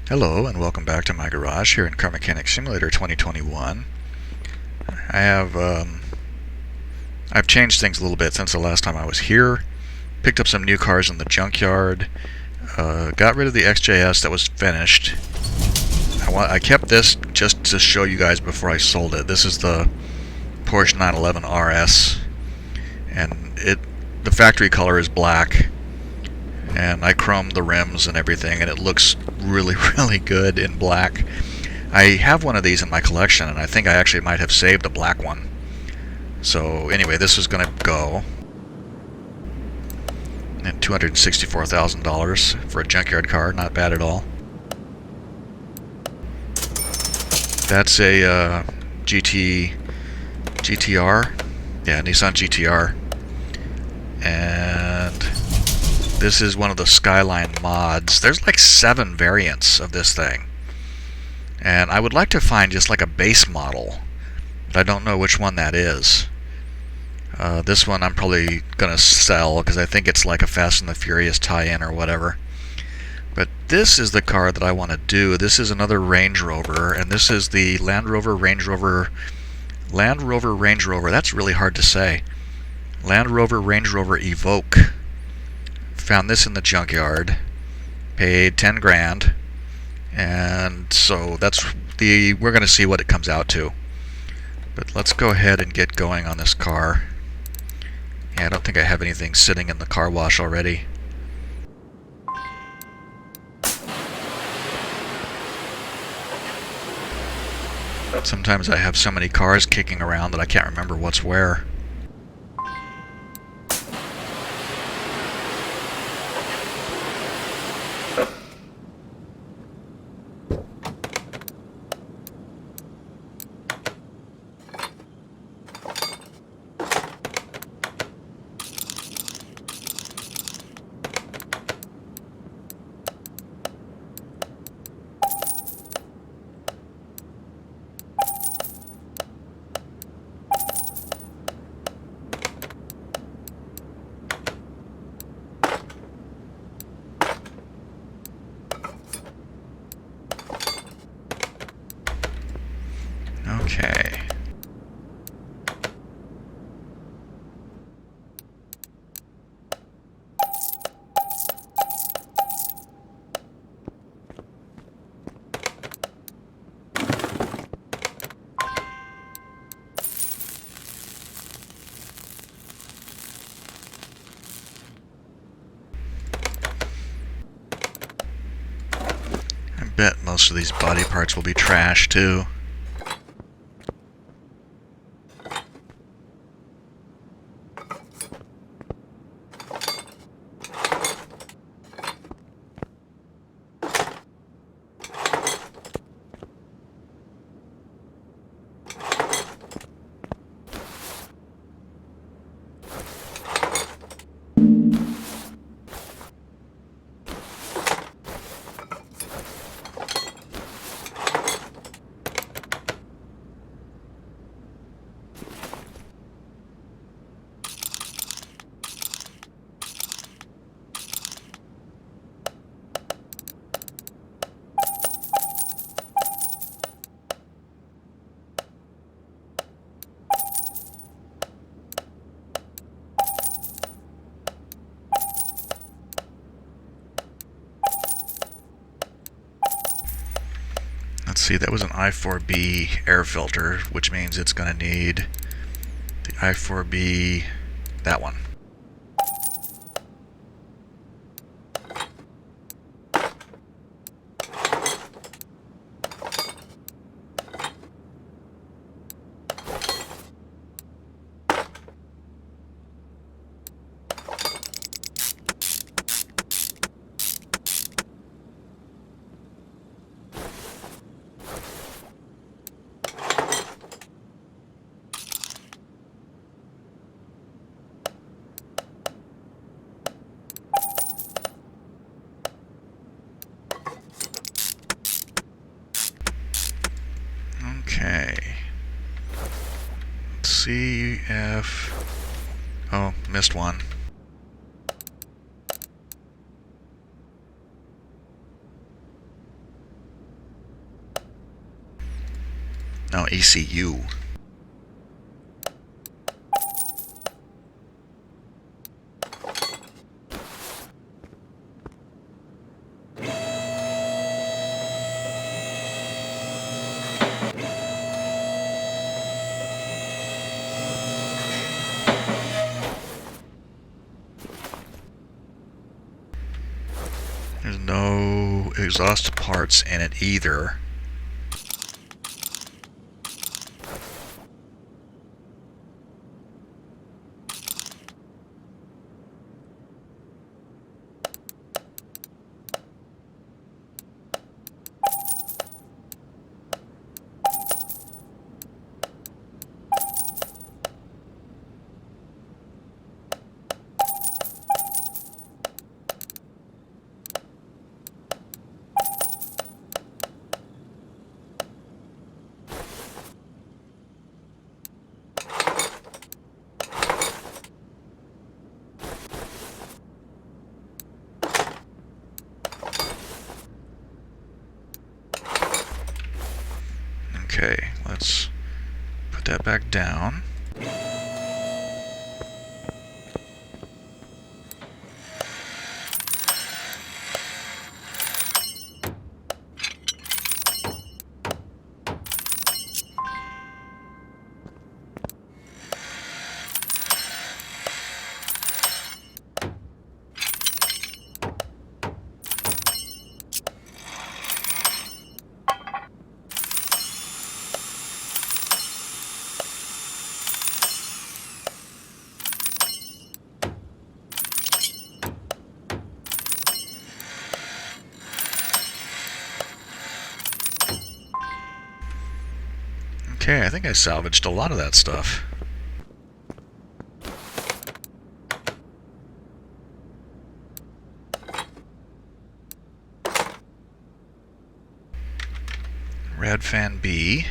Hello and welcome back to my garage here in Car Mechanic Simulator 2021. I've changed things a little bit since the last time I was here. Picked up some new cars in the junkyard. Got rid of the XJS that was finished. I kept this just to show you guys before I sold it. This is the Porsche 911 RS, and the factory color is black. And I chromed the rims and everything, and it looks really, really good in black. I have one of these in my collection, and I think I actually might have saved a black one. So anyway, this is going to go. And $264,000 for a junkyard car, not bad at all. That's a GTR. Yeah, Nissan GTR. And this is one of the Skyline mods. There's like 7 variants of this thing. And I would like to find just like a base model, but I don't know which one that is. This one I'm probably going to sell because I think it's like a Fast and the Furious tie-in or whatever. But this is the car that I want to do. This is another Range Rover, and this is the Land Rover Range Rover. That's really hard to say. Land Rover Range Rover Evoque. Found this in the junkyard, paid 10 grand, and so we're going to see what it comes out to. But let's go ahead and get going on this car. Yeah, I don't think I have anything sitting in the car wash already. Sometimes I have so many cars kicking around that I can't remember what's where. Okay. I bet most of these body parts will be trash too. Let's see, that was an I4B air filter, which means it's going to need the I4B, that one. Okay. Let's see if... Oh, missed one. No, ECU. There's no exhaust parts in it either. Okay, let's put that back down. Okay, I think I salvaged a lot of that stuff. Rad fan B.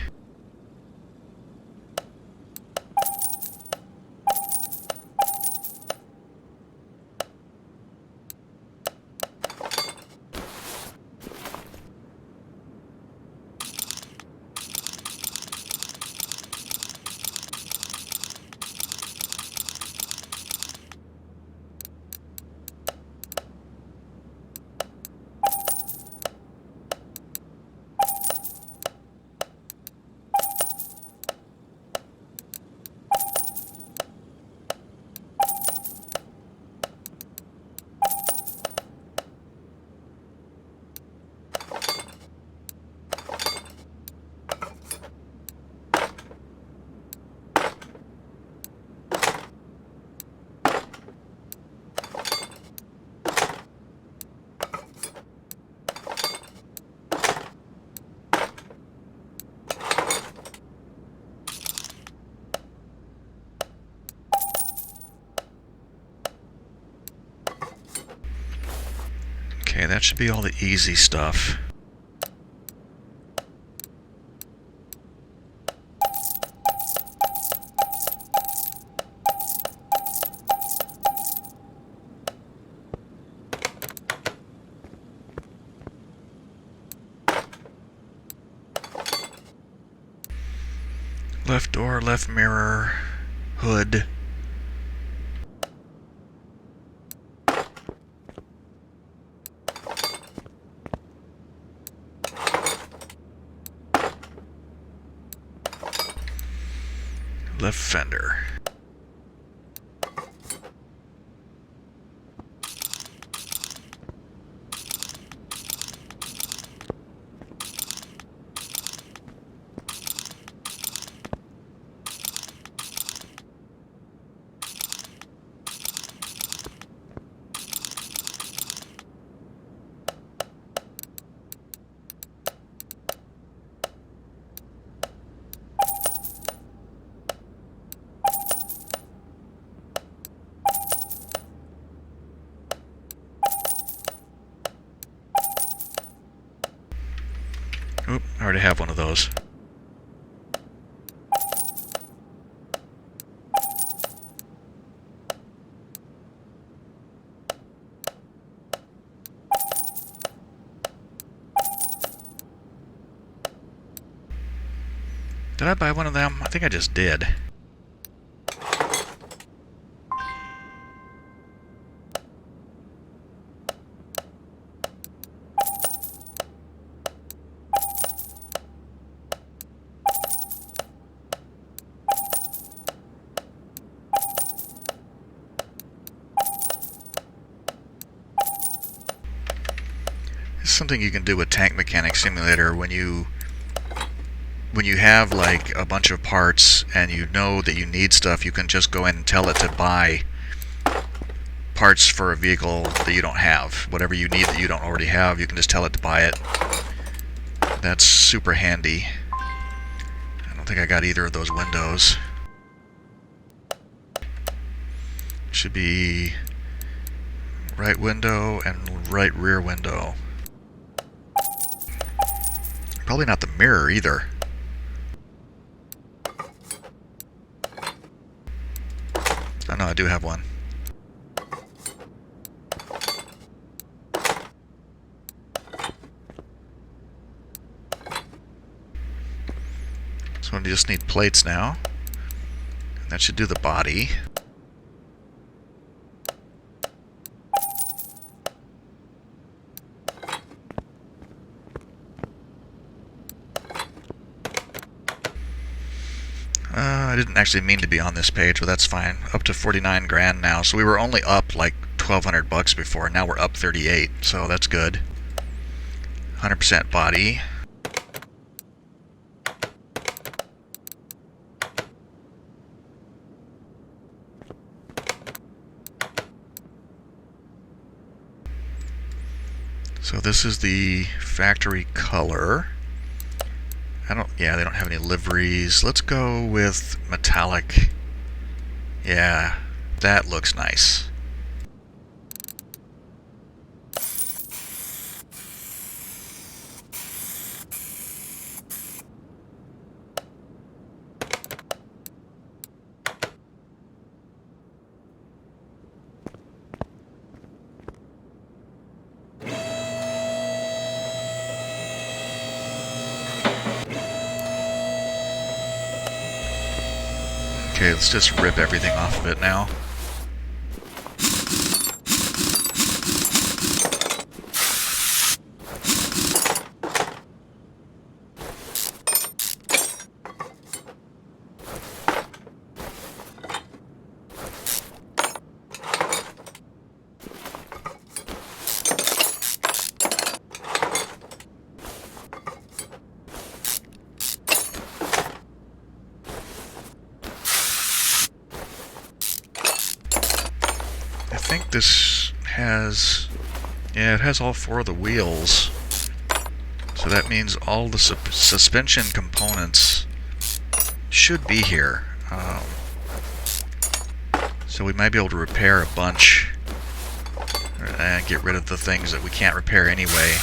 Okay, that should be all the easy stuff. Left door, left mirror, hood. Left fender. Oop, I already have one of those. Did I buy one of them? I think I just did. It's something you can do with Tank Mechanic Simulator when you have like a bunch of parts and you know that you need stuff. You can just go in and tell it to buy parts for a vehicle that you don't have. Whatever you need that you don't already have, you can just tell it to buy it. That's super handy. I don't think I got either of those windows. Should be right window and right rear window. Probably not the mirror either. Oh no, I do have one. So we just need plates now. And that should do the body. I didn't actually mean to be on this page, but that's fine. Up to 49 grand now. So we were only up like 1,200 bucks before. Now we're up 38, so that's good. 100% body. So this is the factory color. Yeah, they don't have any liveries. Let's go with metallic. Yeah, that looks nice. Okay, let's just rip everything off of it now. I think this has, yeah, it has all four of the wheels. So that means all the suspension components should be here. So we might be able to repair a bunch and get rid of the things that we can't repair anyway.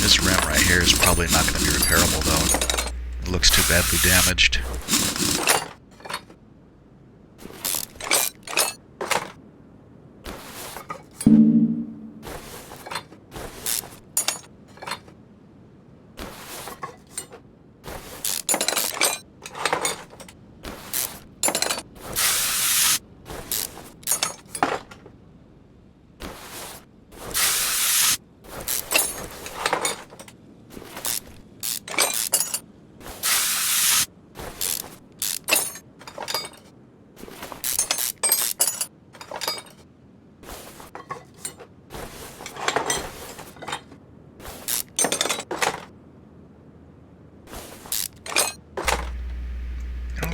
This rim right here is probably not going to be repairable though. It looks too badly damaged.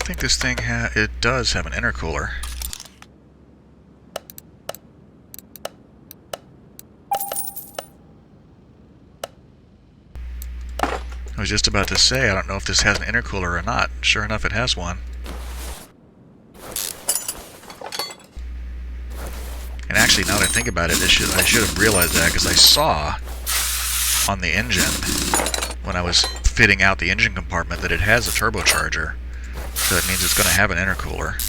think this thing it does have an intercooler. I was just about to say, I don't know if this has an intercooler or not. Sure enough, it has one. And actually, now that I think about it, I should have realized that, because I saw on the engine, when I was fitting out the engine compartment, that it has a turbocharger. So that means it's going to have an intercooler.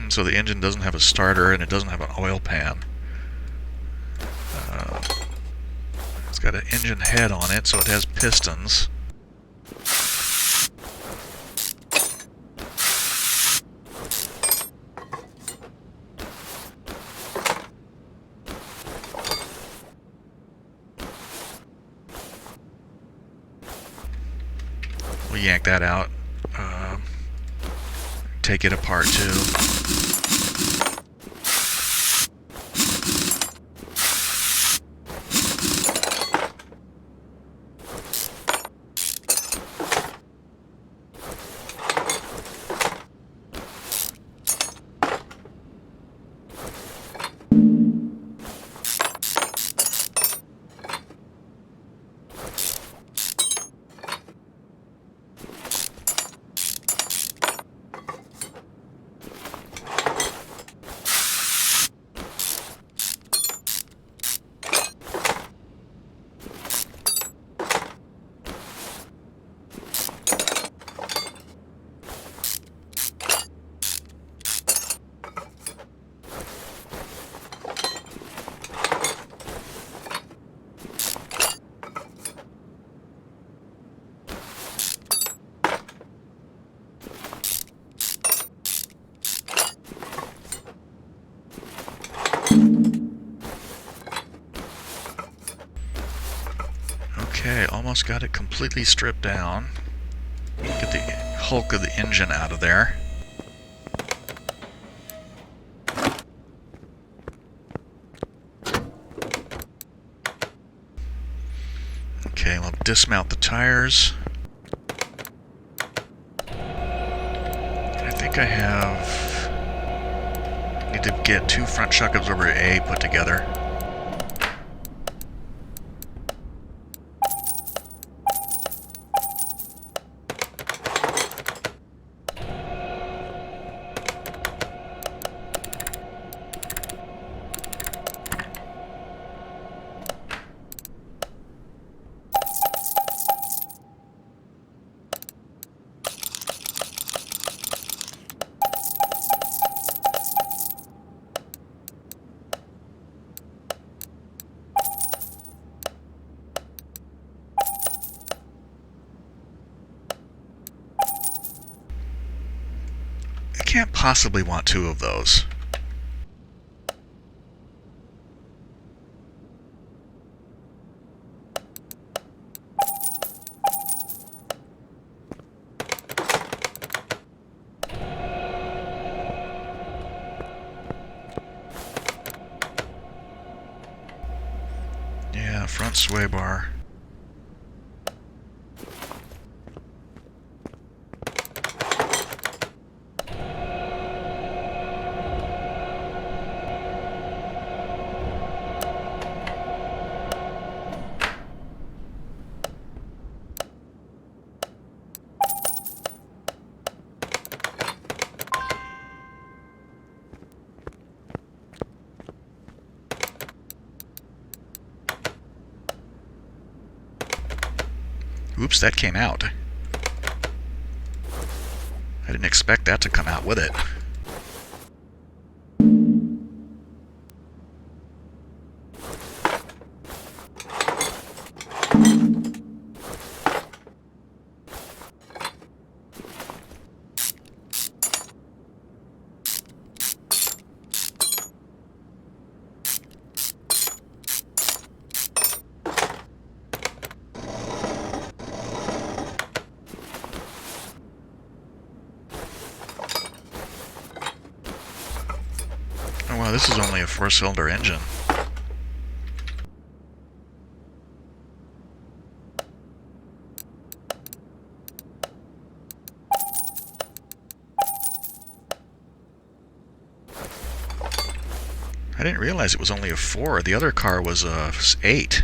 So the engine doesn't have a starter and it doesn't have an oil pan. It's got an engine head on it, so it has pistons. We'll yank that out. Take it apart too. Okay, almost got it completely stripped down. Get the hulk of the engine out of there. Okay, we'll dismount the tires. I think I need to get 2 front shock absorber A put together. I can't possibly want 2 of those. Yeah, front sway bar. Oops, that came out. I didn't expect that to come out with it. Oh wow, this is only a 4-cylinder engine. I didn't realize it was only a 4. The other car was a 8.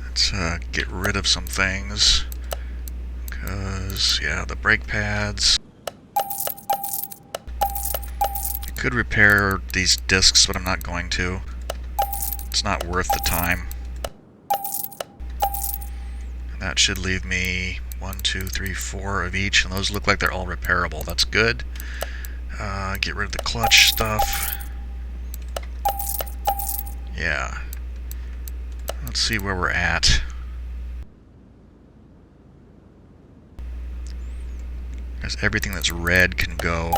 Let's get rid of some things. Because, yeah, the brake pads. I could repair these discs, but I'm not going to. It's not worth the time. And that should leave me 1, 2, 3, 4 of each, and those look like they're all repairable. That's good. Get rid of the clutch stuff. Yeah. Let's see where we're at. Because everything that's red can go.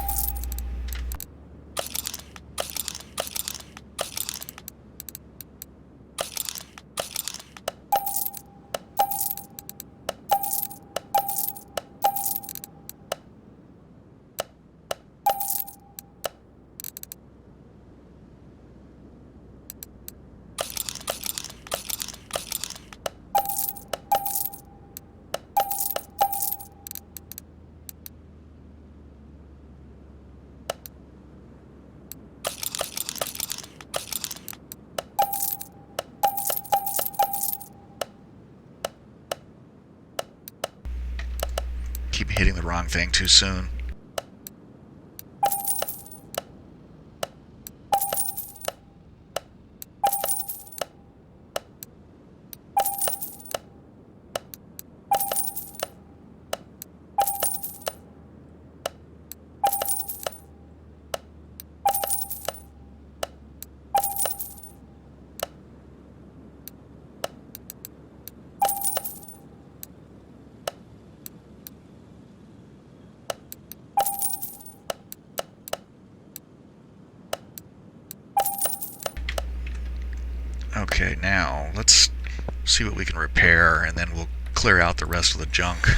Keep hitting the wrong thing too soon. Okay, now let's see what we can repair, and then we'll clear out the rest of the junk.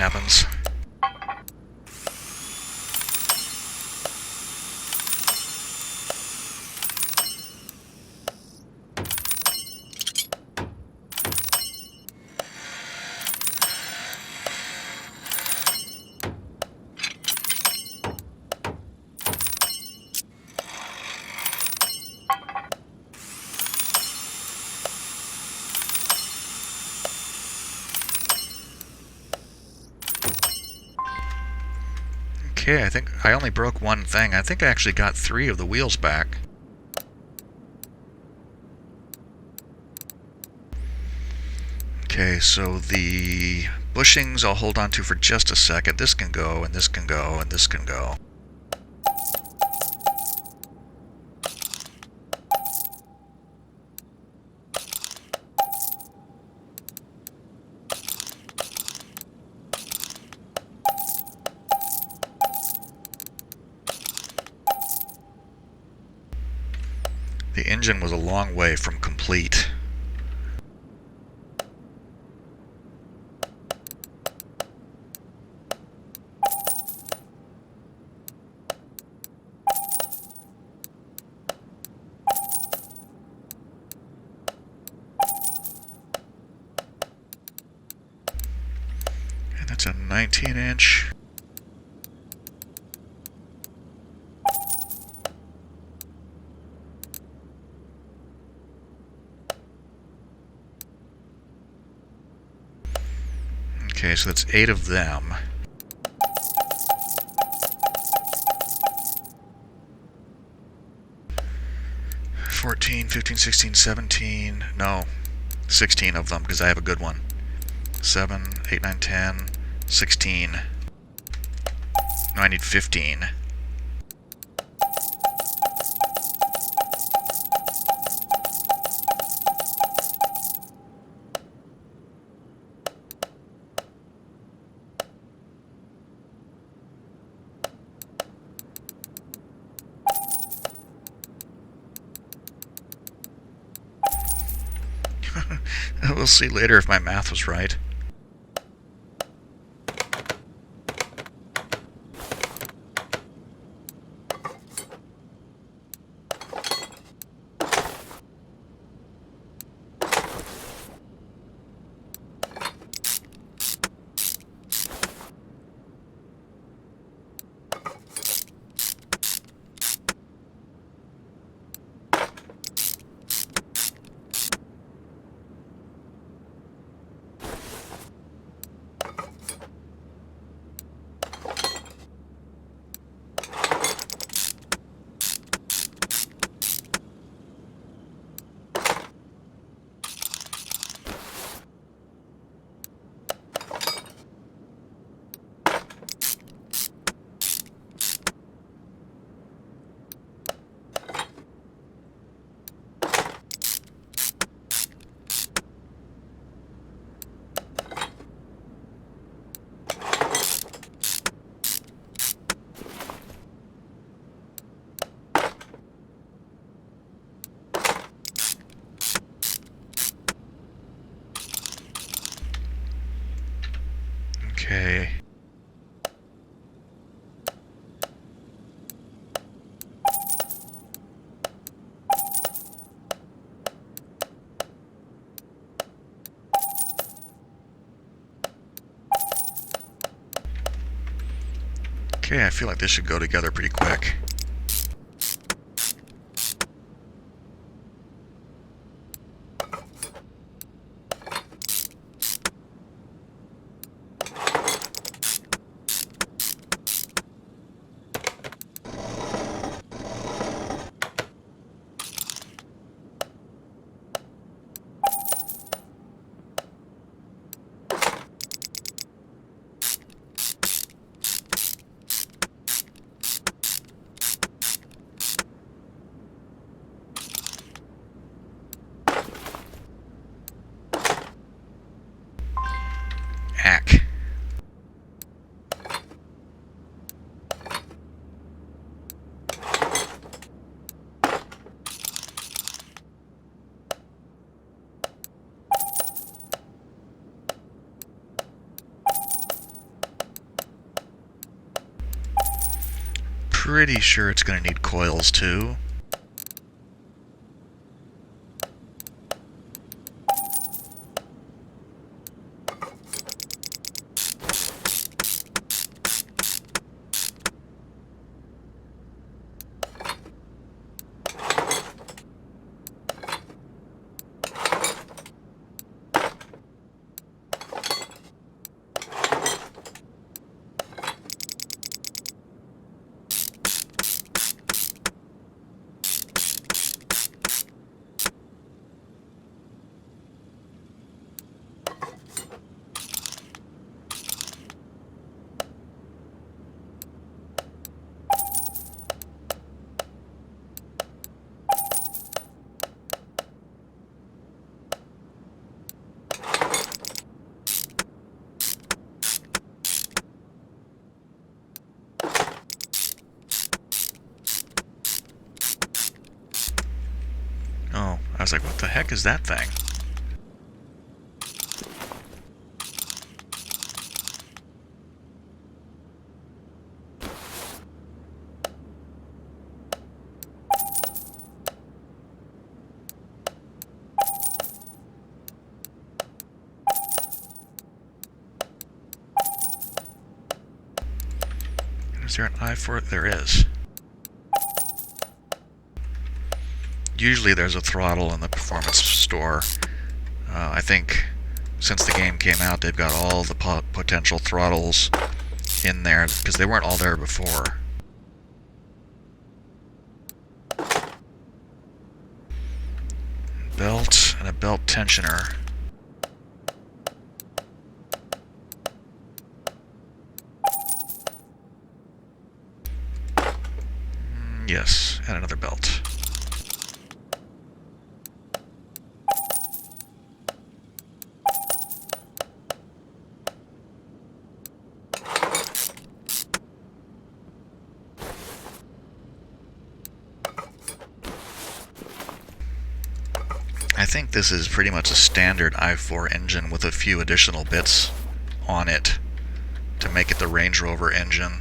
happens. Okay, I think I only broke one thing. I think I actually got 3 of the wheels back. Okay, so the bushings I'll hold on to for just a second. This can go, and this can go, and this can go. The engine was a long way from complete. And that's a 19-inch. Okay, so that's 8 of them. $14, $15, $16, $17, no, 16 of them, because I have a good one. 7, 8, 9, 10, 16. No, I need 15. We'll see later if my math was right. Okay. Okay, I feel like this should go together pretty quick. pretty sure it's going to need coils too. Oh, I was like, what the heck is that thing? Is there an eye for it? There is. Usually there's a throttle in the performance store. I think since the game came out, they've got all the potential throttles in there because they weren't all there before. Belt and a belt tensioner. Yes, and another belt. I think this is pretty much a standard i4 engine with a few additional bits on it to make it the Range Rover engine.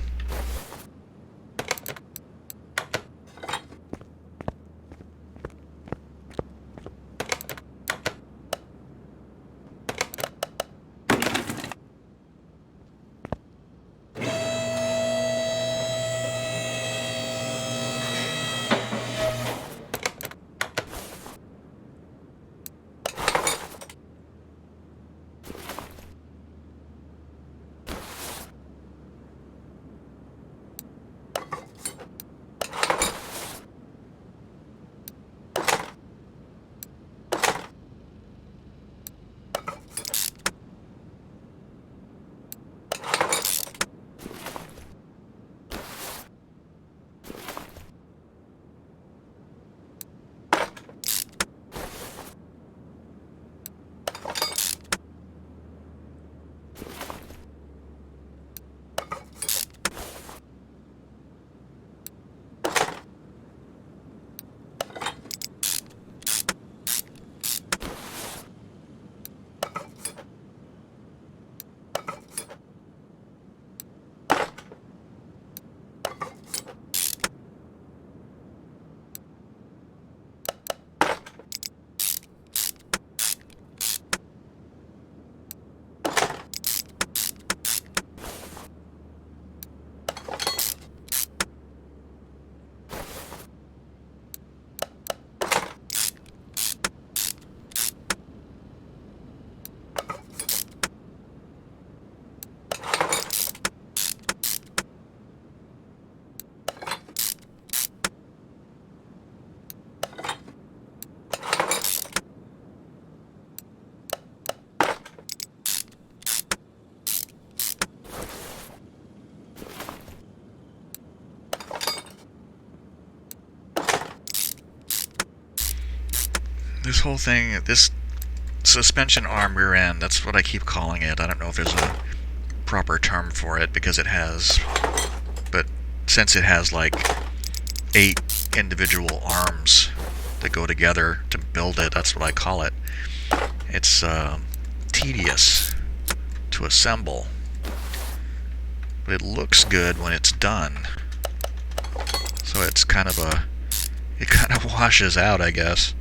This whole thing, this suspension arm rear end, that's what I keep calling it. I don't know if there's a proper term for it because it has, but since it has like 8 individual arms that go together to build it, that's what I call it. It's tedious to assemble, but it looks good when it's done. so it's kind of it kind of washes out, I guess.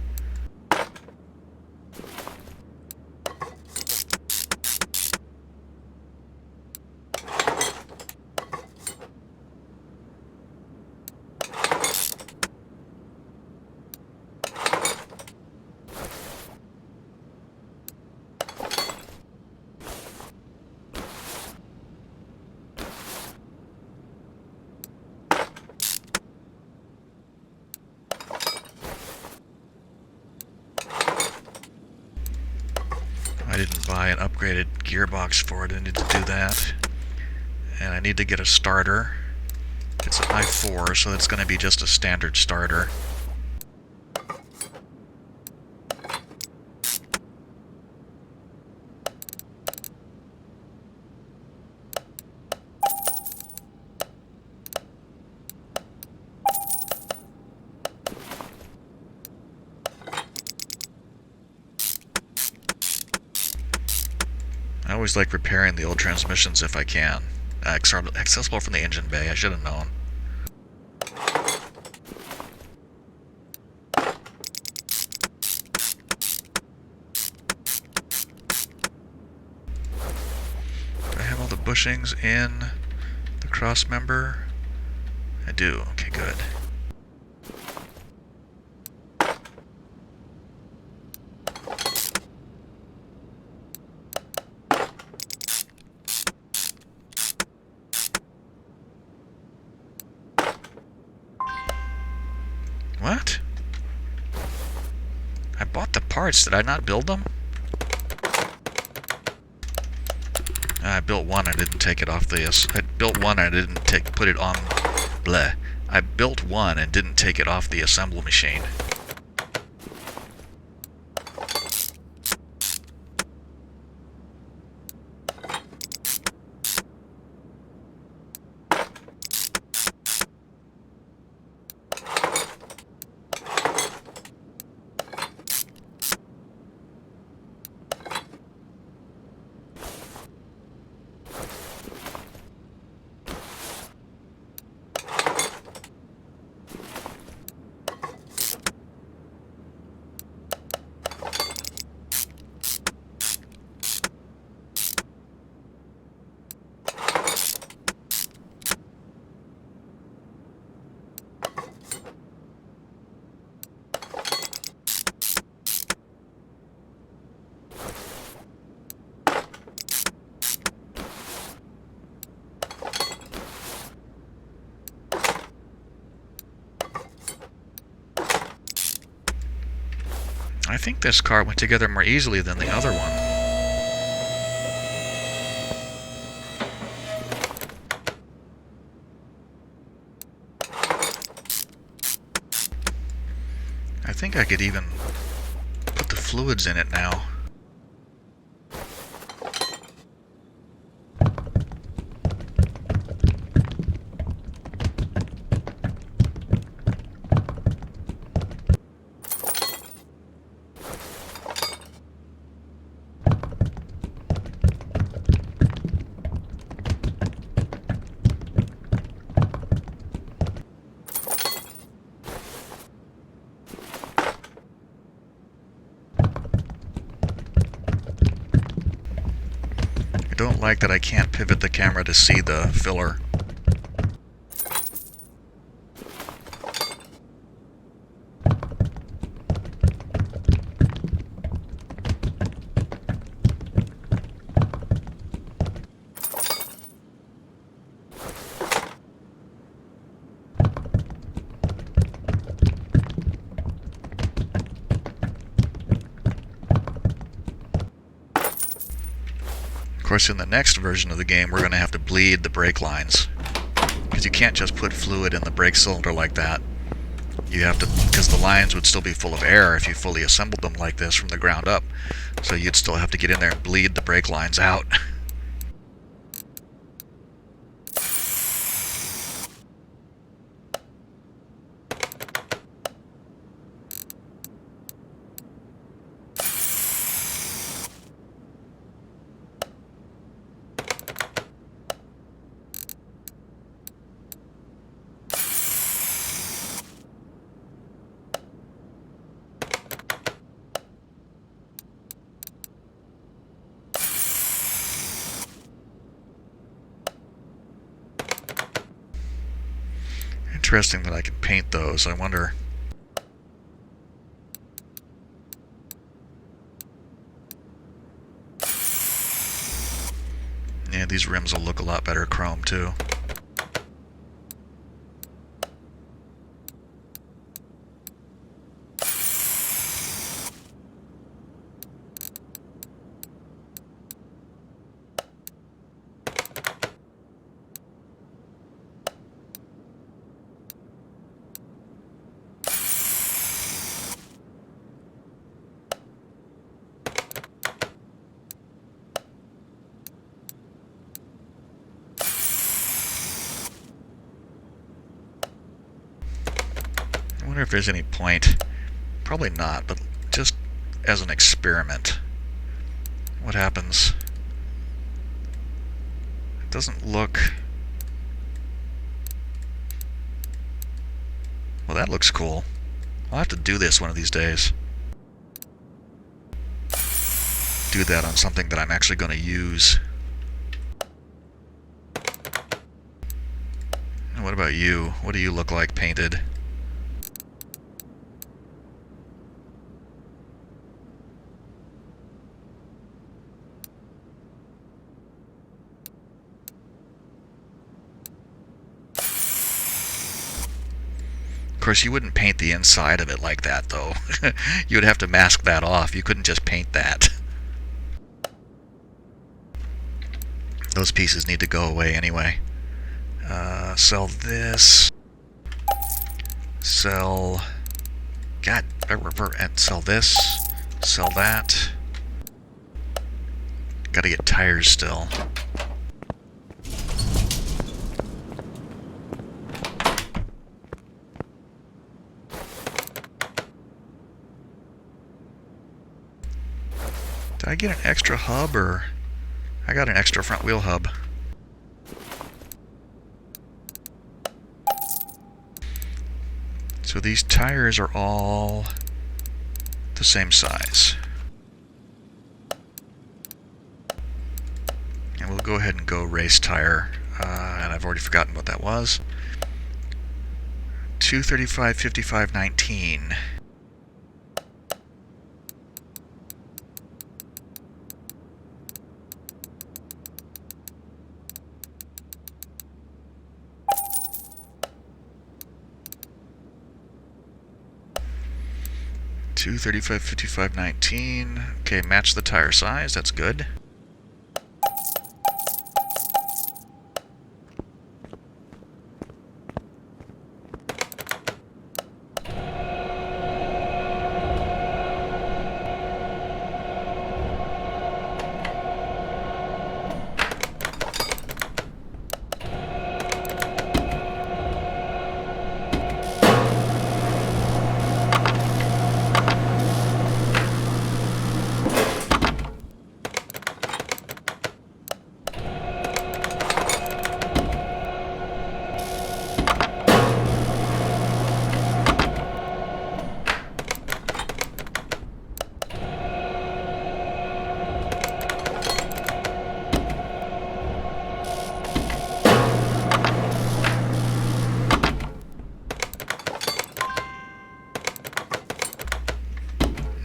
I didn't buy an upgraded gearbox for it. I need to do that. And I need to get a starter. It's an i4, so it's going to be just a standard starter. I always like repairing the old transmissions if I can. Accessible from the engine bay, I should have known. Do I have all the bushings in the cross member? I do. Okay, good. What? I bought the parts. Did I not build them? I built one. I didn't take it off the. I built one. I didn't put it on. Bleh. I built one and didn't take it off the assembly machine. I think this car went together more easily than the other one. I think I could even put the fluids in it now. I don't like that I can't pivot the camera to see the filler. Of course, in the next version of the game, we're going to have to bleed the brake lines, because you can't just put fluid in the brake cylinder like that. You have to, because the lines would still be full of air if you fully assembled them like this from the ground up. So you'd still have to get in there and bleed the brake lines out. interesting that I can paint those. I wonder. Yeah, these rims will look a lot better chrome too. I wonder if there's any point. Probably not, but just as an experiment. What happens? It doesn't look... Well, that looks cool. I'll have to do this one of these days. Do that on something that I'm actually going to use. And what about you? What do you look like painted? Of course, you wouldn't paint the inside of it like that, though. You would have to mask that off. You couldn't just paint that. Those pieces need to go away anyway. Sell this. Sell... God, and sell this. Sell that. Gotta get tires still. Did I get an extra hub, or... I got an extra front wheel hub. So these tires are all the same size. And we'll go ahead and go race tire. And I've already forgotten what that was. 235, 55, 19. Two 35, 55, 19. Okay, match the tire size. That's good.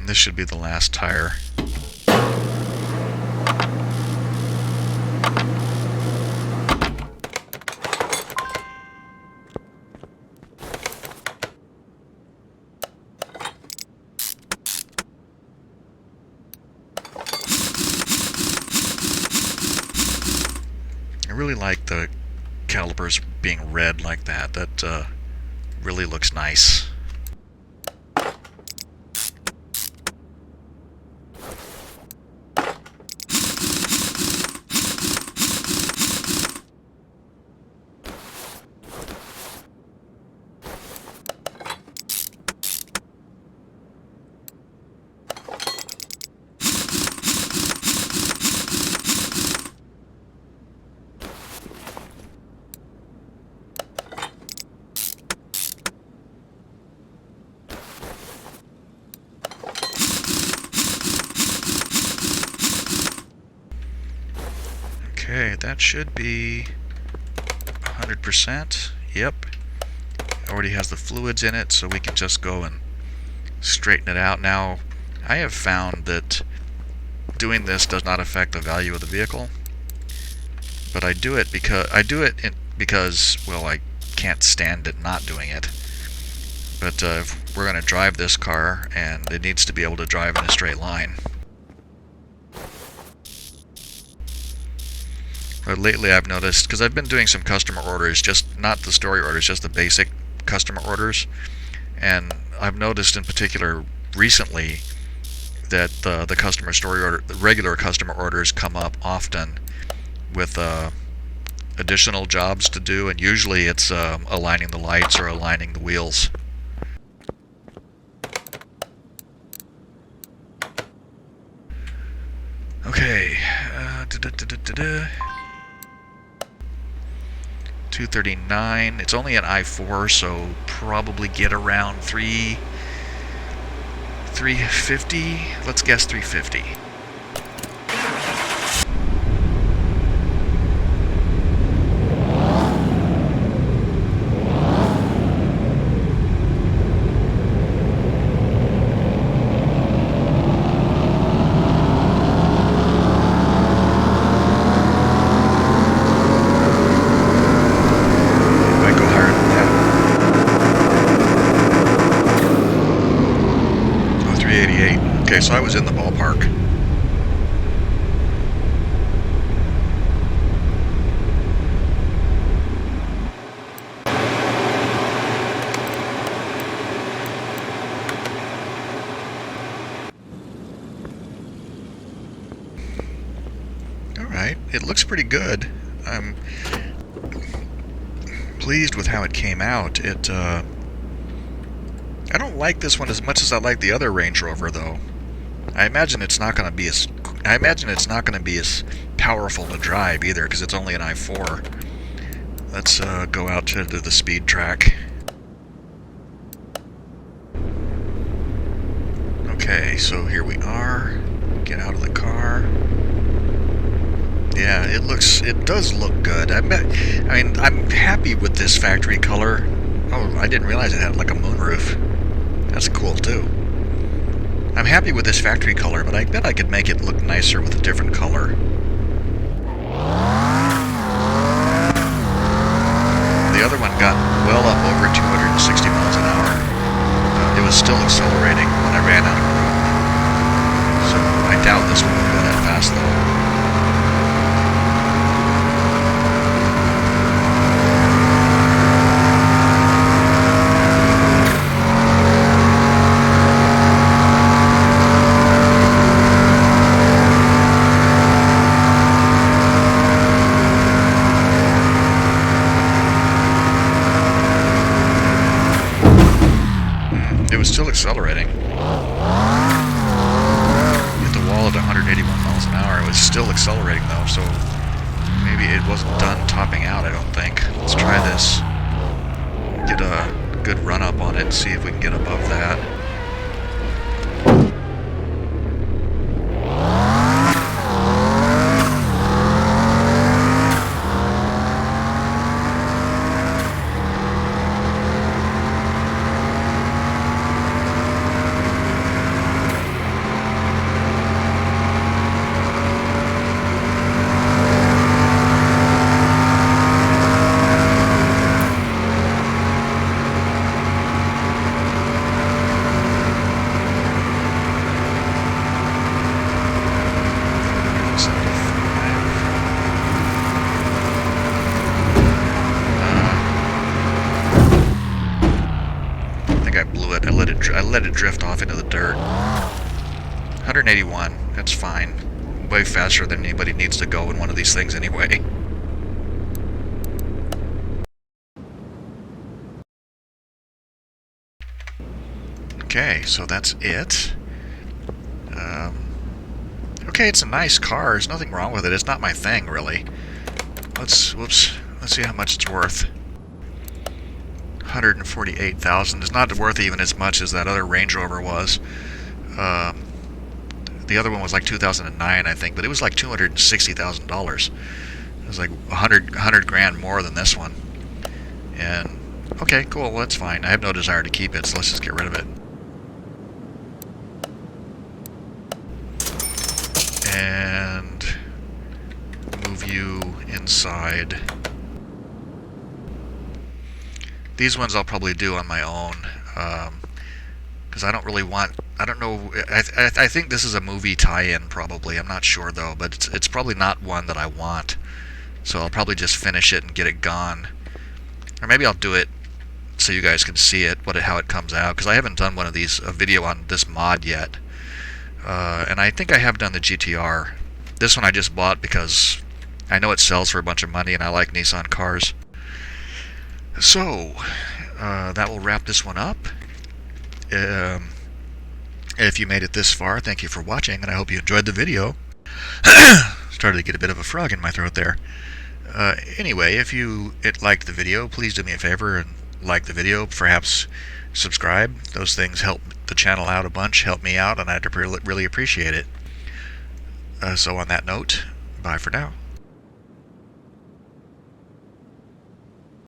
This should be the last tire. I really like the calipers being red like that. That really looks nice. Okay, that should be 100%. Yep. already has the fluids in it, so we can just go and straighten it out. Now, I have found that doing this does not affect the value of the vehicle, but I do it because well, I can't stand it not doing it. But if we're going to drive this car, and it needs to be able to drive in a straight line. But lately I've noticed, because I've been doing some customer orders, just not the story orders, just the basic customer orders, and I've noticed in particular recently that the customer story order, the regular customer orders come up often with additional jobs to do, and usually it's aligning the lights or aligning the wheels. Okay, 239. It's only an I-4, so probably get around 350. Let's guess 350. Okay, so I was in the ballpark. Alright, it looks pretty good. I'm pleased with how it came out. I don't like this one as much as I like the other Range Rover, though. I imagine it's not going to be as powerful to drive either, because it's only an I-4. Let's go out to the speed track. Okay, so here we are. Get out of the car. Yeah, it does look good. I mean, I'm happy with this factory color. Oh, I didn't realize it had like a moonroof. That's cool too. I'm happy with this factory color, but I bet I could make it look nicer with a different color. The other one got well up over 260 miles an hour. It was still accelerating when I ran out of room. So I doubt this one will go that fast though. Still accelerating. Hit the wall at 181 miles an hour. It was still accelerating though, so maybe it wasn't done topping out, I don't think. Let's try this. Get a good run up on it and see if we can get above that. I let it drift off into the dirt. 181, that's fine. Way faster than anybody needs to go in one of these things anyway. Okay, so that's it. Okay, it's a nice car. There's nothing wrong with it. It's not my thing, really. Let's see how much it's worth. 148,000 is not worth even as much as that other Range Rover was. The other one was like 2009, I think, but it was like $260,000. It was like 100 grand more than this one. And Okay, cool, well, that's fine. I have no desire to keep it, so let's just get rid of it. And move you inside. These ones I'll probably do on my own, because I don't really want... I don't know... I think this is a movie tie-in, probably. I'm not sure, though, but it's probably not one that I want. So I'll probably just finish it and get it gone. Or maybe I'll do it so you guys can see it, how it comes out, because I haven't done one of these, a video on this mod yet. And I think I have done the GTR. This one I just bought because I know it sells for a bunch of money and I like Nissan cars. So, that will wrap this one up. If you made it this far, thank you for watching, and I hope you enjoyed the video. Started to get a bit of a frog in my throat there. Anyway, if you liked the video, please do me a favor and like the video, perhaps subscribe. Those things help the channel out a bunch, help me out, and I'd really appreciate it. So on that note, bye for now.